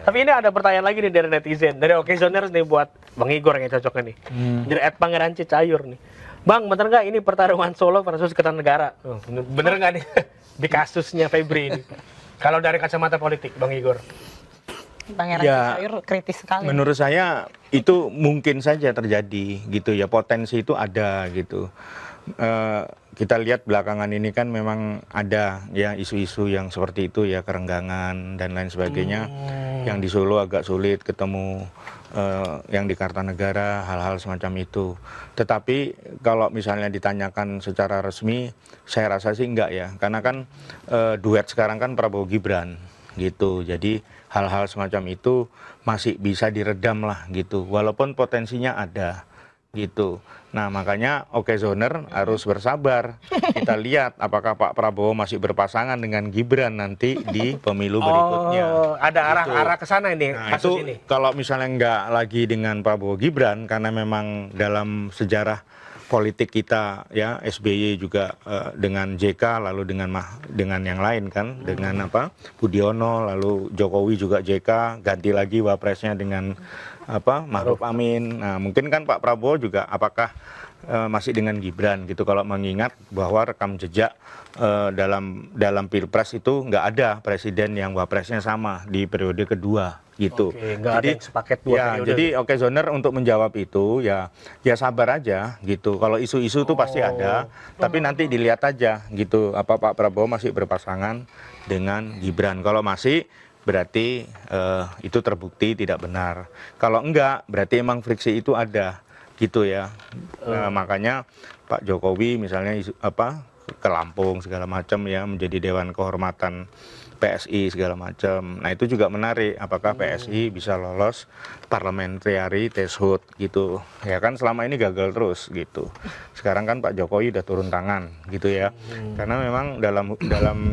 Tapi ini ada pertanyaan lagi nih dari netizen, dari Okezoners nih buat Bang Igor yang cocoknya nih. Dari @Pangeran Cicayur nih. Bang, bener nggak ini pertarungan Solo versus Kertanegara? Bener nggak nih di kasusnya Febri ini? Kalau dari kacamata politik, Bang Igor. Pangeran Ya, Cicayur kritis sekali. Menurut saya itu mungkin saja terjadi gitu ya, potensi itu ada gitu. Kita lihat belakangan ini kan memang ada ya isu-isu yang seperti itu ya, kerenggangan dan lain sebagainya. Yang di Solo agak sulit ketemu, yang di Kartanegara hal-hal semacam itu. Tetapi kalau misalnya ditanyakan secara resmi, saya rasa sih enggak ya, karena kan duet sekarang kan Prabowo Gibran gitu. Jadi hal-hal semacam itu masih bisa diredam lah gitu, walaupun potensinya ada gitu. Nah makanya Okezoner harus bersabar. Kita lihat apakah Pak Prabowo masih berpasangan dengan Gibran nanti di pemilu berikutnya. Ada Gitu. arah ke sana ini Nah kasus itu ini. kalau misalnya nggak lagi dengan Prabowo Gibran, karena memang dalam sejarah politik kita ya, SBY juga dengan JK, lalu dengan yang lain kan, dengan apa Budiono, lalu Jokowi juga JK, ganti lagi wapresnya dengan apa Ma'ruf Amin. Nah mungkin kan Pak Prabowo juga apakah masih dengan Gibran gitu, kalau mengingat bahwa rekam jejak dalam Pilpres itu nggak ada presiden yang wapresnya sama di periode kedua gitu. Oke, nggak ada yang sepaket dua ya, periode. jadi Okezoner untuk menjawab itu ya sabar aja gitu. Kalau isu-isu itu pasti ada, tapi nanti dilihat aja gitu apa Pak Prabowo masih berpasangan dengan Gibran. Kalau masih berarti itu terbukti tidak benar. Kalau enggak berarti emang friksi itu ada gitu ya. Nah, makanya Pak Jokowi misalnya ke Lampung segala macam ya, menjadi Dewan Kehormatan PSI segala macam. Nah itu juga menarik, apakah PSI bisa lolos parliamentary threshold gitu ya, kan selama ini gagal terus gitu. Sekarang kan Pak Jokowi udah turun tangan gitu ya, karena memang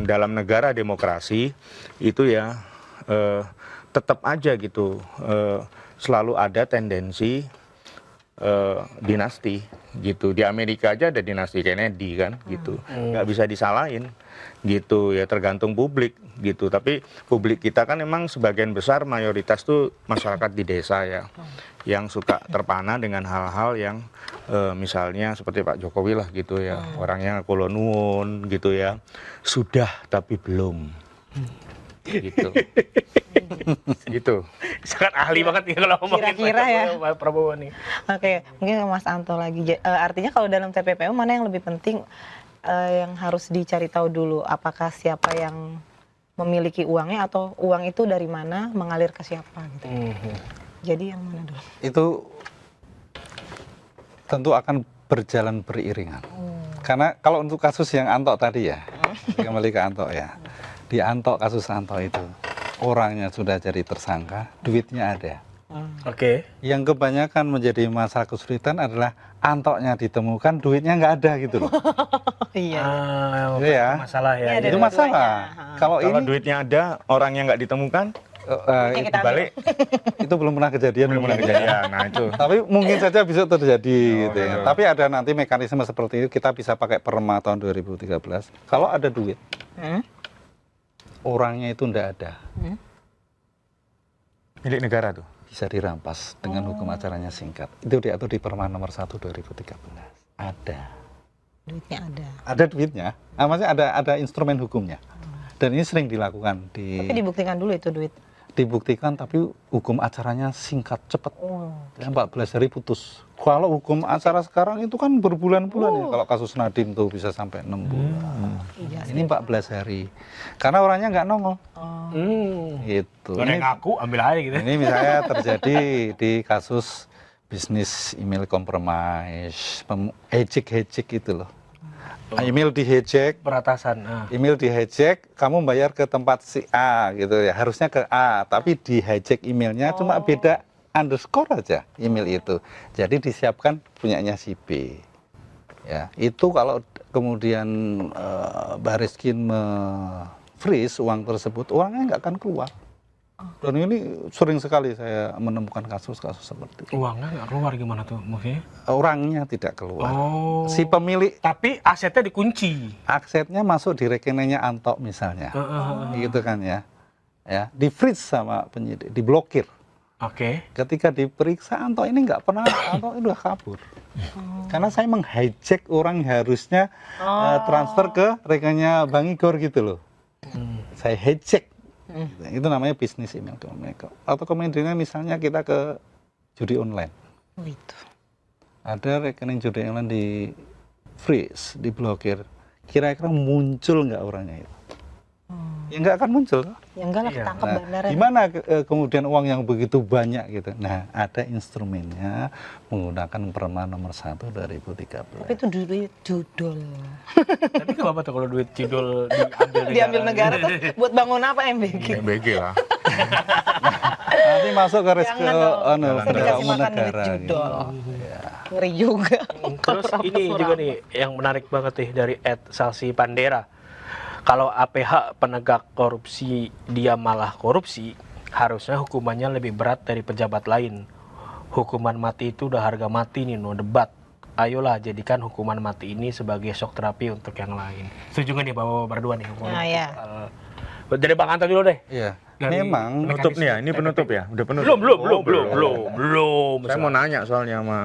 dalam negara demokrasi itu ya tetap aja gitu selalu ada tendensi dinasti gitu. Di Amerika aja ada dinasti Kennedy kan gitu, nggak bisa disalahin gitu ya, tergantung publik gitu. Tapi publik kita kan memang sebagian besar mayoritas tuh masyarakat di desa ya, yang suka terpana dengan hal-hal yang misalnya seperti Pak Jokowi lah gitu ya, orangnya kolonuun gitu ya, sudah tapi belum gitu. Gitu. Sangat ahli banget nih kalau ngomongin Kira-kira ya. Pak Prabowo nih. Oke, mungkin ke Mas Anto lagi. Artinya kalau dalam TPPU mana yang lebih penting yang harus dicari tahu dulu, apakah siapa yang memiliki uangnya atau uang itu dari mana mengalir ke siapa gitu. Jadi yang mana dulu? Itu tentu akan berjalan beriringan. Karena kalau untuk kasus yang Anto tadi ya, kembali ke Anto ya. Di Anto, kasus Anto itu orangnya sudah jadi tersangka, duitnya ada. Oke. Yang kebanyakan menjadi masalah kesulitan adalah Antoknya ditemukan, duitnya nggak ada gitu loh. Iya. Iya. Masalah ya. Ini ada Itu dua-duanya. masalah. Kalau Kalau ini duitnya ada, orang yang nggak ditemukan, Yang kita ambil. balik itu belum pernah kejadian. belum pernah kejadian. Nah itu. Tapi mungkin saja bisa terjadi gitu ya. gitu. Tapi ada nanti mekanisme seperti itu, kita bisa pakai Perma tahun 2013. Kalau ada duit, orangnya itu ndak ada, Milik negara tuh. bisa dirampas dengan hukum acaranya singkat. Itu diatur di Perma nomor 1 2013. Ada. Duitnya ada. Ada duitnya. Nah, maksudnya ada instrumen hukumnya. Dan ini sering dilakukan Tapi dibuktikan dulu itu duit. dibuktikan, tapi hukum acaranya singkat, cepat. 14 hari putus. Kalau hukum acara sekarang itu kan berbulan-bulan ya. Kalau kasus Nadiem tuh bisa sampai 6 bulan. Iya, Ini 14 hari. Karena orangnya nggak nongol. Gitu. Ada yang ngaku ambil aja gitu. Ini misalnya terjadi di kasus bisnis email compromise, hijack itu loh. Email di hijack, Peratasan. email di hijack, kamu bayar ke tempat si A gitu ya, harusnya ke A, tapi di hijack emailnya cuma beda underscore aja email itu. Jadi disiapkan punyanya si B. Ya, itu kalau kemudian Bariskin freeze uang tersebut, uangnya nggak akan keluar. Dan ini sering sekali saya menemukan kasus-kasus seperti itu. Uangnya nggak keluar gimana tuh maksudnya? Orangnya tidak keluar. Oh. Si pemilik Tapi asetnya dikunci. asetnya masuk di rekeningnya Anto misalnya. Gitu kan ya. ya, di freeze sama penyidik, diblokir. Oke. Ketika diperiksa, Anto ini nggak pernah, Anto ini udah kabur. Karena saya menghijack orang yang harusnya transfer ke rekennya Bang Igor gitu loh. Saya hijack. Itu namanya bisnis email communication. Atau kemudian misalnya kita ke judi online. Oh, itu. Ada rekening judi online di freeze, diblokir. Kira-kira muncul nggak orangnya itu? Ya nggak akan muncul. Ya enggak lah, Iya. ketangkep Nah, bandarnya. gimana kemudian uang yang begitu banyak gitu? Nah, ada instrumennya menggunakan Perma nomor 1 2013. Tapi itu duit judul. Tapi nggak apa-apa tuh kalau duit judul diambil negara. Diambil negara terus buat bangun apa MBG? BG lah. Nanti masuk ke risk Jangan dong. ke Saya dikasih umum makan duit negara. judul. Gitu. Ya. Ngeri juga. Terus ini juga nih yang menarik banget nih dari Salsi Pandera. Kalau APH penegak korupsi dia malah korupsi, harusnya hukumannya lebih berat dari pejabat lain. Hukuman mati itu udah harga mati nih, no debat. Ayolah jadikan hukuman mati ini sebagai shock terapi untuk yang lain. Setuju nggak nih Bapak berdua nih? Nah, ya. Dari Bang Anto dulu deh. Iya. Dari Memang Penutup nih ya, ini penutup ya? Udah penutup? Belum. Saya mau nanya soalnya sama...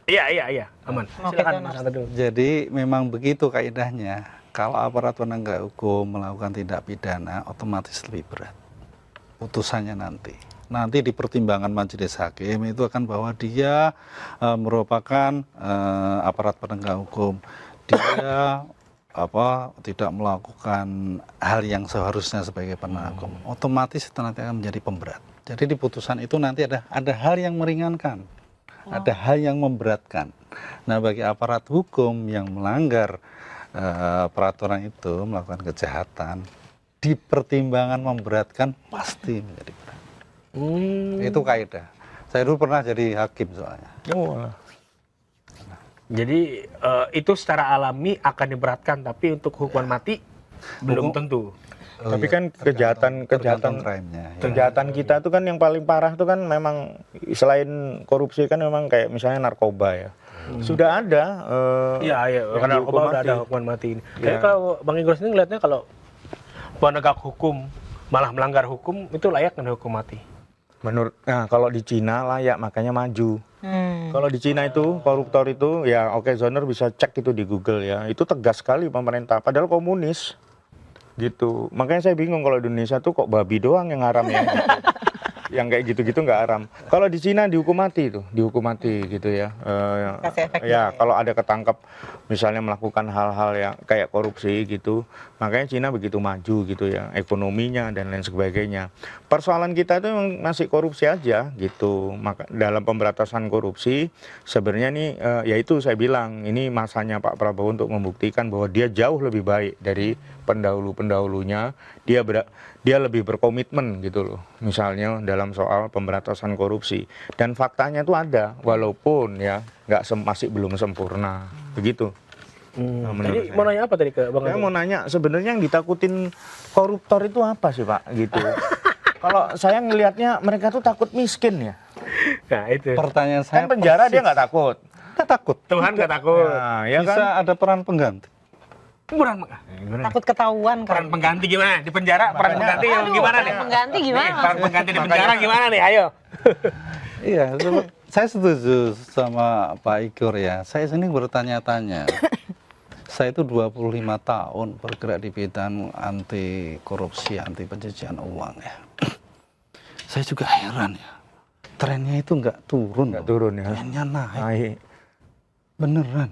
Iya, aman. Oke, Silakan Donos. Mas Anto dulu. jadi memang begitu kaidahnya. Kalau aparat penegak hukum melakukan tindak pidana otomatis lebih berat putusannya nanti. Nanti di pertimbangan majelis hakim itu akan bahwa dia merupakan aparat penegak hukum. Dia tidak melakukan hal yang seharusnya sebagai penegak hukum. Otomatis itu nanti akan menjadi pemberat. Jadi di putusan itu nanti ada hal yang meringankan. Ada hal yang memberatkan. Nah, bagi aparat hukum yang melanggar peraturan itu, melakukan kejahatan, di pertimbangan memberatkan pasti menjadi berat. Itu kaidah. Saya dulu pernah jadi hakim soalnya. Jadi itu secara alami akan diberatkan, tapi untuk hukuman mati belum tentu. Tapi kan kejahatan crime-nya. Ya. kejahatan kita tuh kan yang paling parah tuh kan memang selain korupsi kan memang kayak misalnya narkoba ya. Sudah ada Iya, yang karena dihukum narkoba udah mati. ada hukuman mati ini. Iya. Jadi kalau Bang Igor sendiri ngelihatnya kalau penegak hukum malah melanggar hukum itu layak dengan hukum mati. Nah kalau di Cina layak makanya maju. Kalau di Cina itu koruptor itu ya oke, Zoner bisa cek itu di Google ya. Itu tegas sekali pemerintah padahal komunis. Gitu. Makanya saya bingung kalau di Indonesia tuh kok babi doang yang haram ya. Gitu. Yang kayak gitu-gitu nggak haram. Kalau di Cina dihukum mati itu, dihukum mati gitu ya. Kasih efek Ya gitu kalau ada ketangkep misalnya melakukan hal-hal yang kayak korupsi gitu, makanya Cina begitu maju gitu ya, ekonominya dan lain sebagainya. Persoalan kita itu memang masih korupsi aja gitu. Maka dalam pemberantasan korupsi sebenarnya nih ya itu saya bilang ini masanya Pak Prabowo untuk membuktikan bahwa dia jauh lebih baik dari pendahulu-pendahulunya. Dia lebih berkomitmen gitu loh. Misalnya dalam soal pemberantasan korupsi dan faktanya itu ada walaupun ya masih belum sempurna. Begitu. Nah, menurut Tadi saya. mau nanya apa tadi ke Bang Saya Anto? mau nanya sebenarnya yang ditakutin koruptor itu apa sih Pak gitu. Kalau saya ngelihatnya mereka tuh takut miskin ya. Nah, itu. Pertanyaan saya Kan penjara dia nggak takut. Kita takut. Tuhan nggak takut. Nah, ya Bisa kan? ada peran pengganti. Gimana nih? Takut ketahuan Peran kan. pengganti gimana? Di penjara peran pengganti yang gimana nih? Pengganti Nih, gimana? peran pengganti di penjara gimana nih? Ayo. Iya, saya setuju sama Pak Igor ya. Saya sini bertanya-tanya. Saya itu 25 tahun bergerak di bidang anti korupsi, anti pencucian uang ya. Saya juga heran ya. Trennya itu nggak turun. Nggak turun ya. Trennya naik. Naik. Beneran.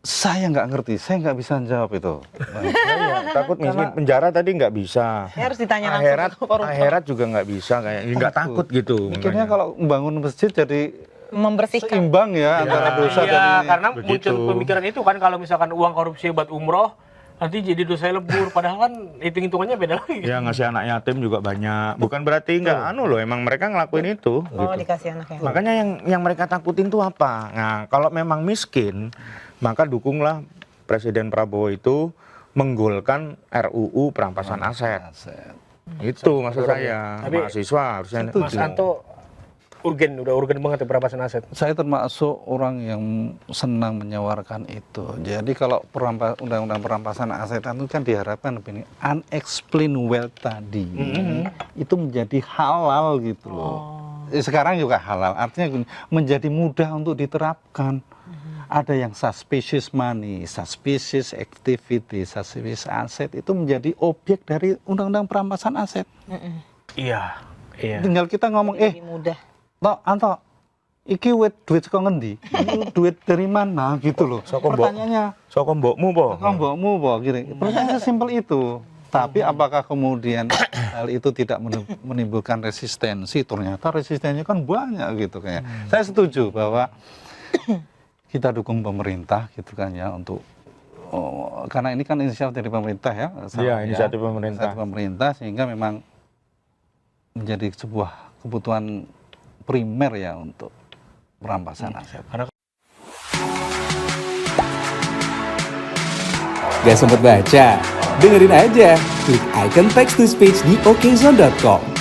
Saya nggak ngerti, saya nggak bisa jawab itu. Iya, takut miskin. Penjara tadi nggak bisa. Ya harus ditanya Akhirat, langsung ke koruptor. akhirat juga nggak bisa kayak nggak takut gitu. Mikirnya makanya. kalau membangun masjid jadi Membersihkan. seimbang ya antara dosa dan Iya, ini. karena Begitu. muncul pemikiran itu kan kalau misalkan uang korupsi buat umroh nanti jadi dosa lebur, padahal kan hitung-hitungannya beda lagi. Ya ngasih anak yatim juga banyak. Bukan berarti nggak loh, emang mereka ngelakuin itu. Oh, Gitu. dikasih anaknya. Makanya yang mereka takutin tuh apa? Nah, kalau memang miskin, maka dukunglah Presiden Prabowo itu menggolkan RUU perampasan aset. Itu maksud saya. Tapi- Mahasiswa harusnya. Mas Anto udah urgen banget ya perampasan aset. Saya termasuk orang yang senang menyawarkan itu. Jadi kalau undang-undang perampasan aset itu kan diharapkan begini, unexplained wealth tadi itu menjadi halal gitu loh. Sekarang juga halal, artinya gini, menjadi mudah untuk diterapkan. Ada yang suspicious money, suspicious activity, suspicious aset itu menjadi objek dari undang-undang perampasan aset. Iya. Tinggal kita ngomong, Lebih mudah. Tok, Anto, iki duit saka ngendi? Duit dari mana gitu loh. Pertanyaannya, Saka mbokmu po. mbokmu po gitu. Pertanyaannya simpel itu. Tapi apakah kemudian hal itu tidak menimbulkan resistensi? Ternyata resistensinya kan banyak gitu kayaknya. Saya setuju bahwa kita dukung pemerintah gitu kan ya untuk karena ini kan inisiatif dari pemerintah ya. Iya, inisiatif pemerintah. Inisiatif pemerintah sehingga memang menjadi sebuah kebutuhan primer ya untuk perampasan aset. Gak sempet baca? Dengerin aja, klik icon text to speech di okezone.com.